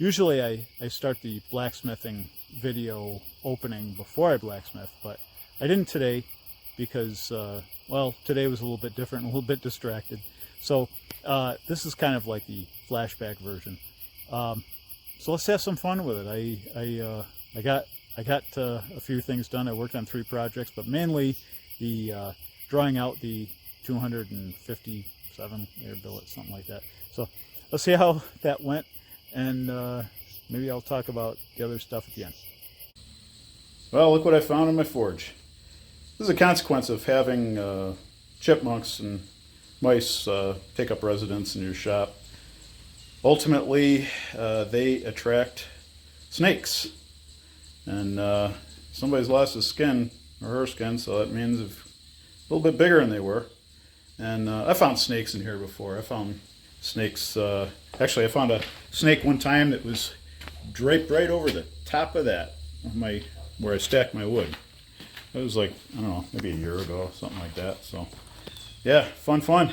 Usually I start the blacksmithing video opening before I blacksmith, but I didn't today because, well, today was a little bit different, a little bit distracted. So this is kind of like the flashback version. So let's have some fun with it. I got a few things done. I worked on 3 projects, but mainly the drawing out the 257 layer billet, something like that. So let's see how that went, and maybe I'll talk about the other stuff at the end. Well, look what I found in my forge. This is a consequence of having chipmunks and mice take up residence in your shop. Ultimately, they attract snakes, and somebody's lost his skin or her skin, so that means it's a little bit bigger than they were. And I found snakes in here before. I found snakes. Actually, I found a snake one time that was draped right over the top of that where I stacked my wood. It was like, I don't know, maybe a year ago, something like that. So, yeah, fun.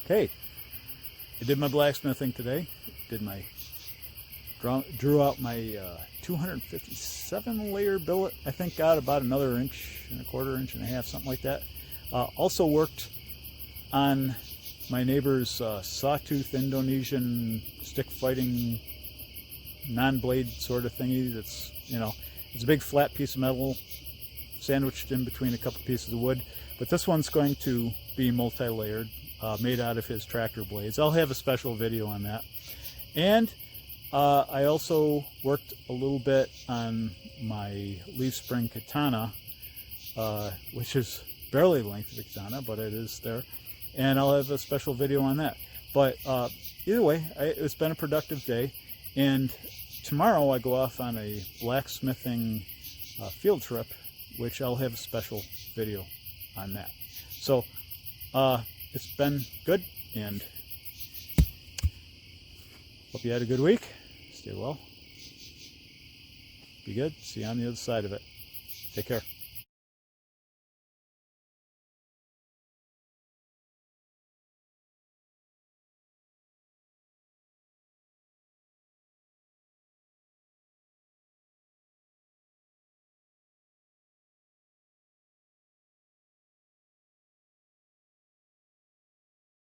Okay, I did my blacksmithing today. Drew out my 257 layer billet. I think got about another 1.25 inches, 1.5 inches, something like that. Also worked on my neighbor's sawtooth Indonesian stick fighting non-blade sort of thingy. That's, you know, it's a big flat piece of metal sandwiched in between a couple pieces of wood. But this one's going to be multi-layered, made out of his tractor blades. I'll have a special video on that. And I also worked a little bit on my leaf spring katana, which is barely the length of the katana, but it is there. And I'll have a special video on that. But either way, it's been a productive day. And tomorrow I go off on a blacksmithing field trip, which I'll have a special video on that. So it's been good, and hope you had a good week. Stay well. Be good. See you on the other side of it. Take care.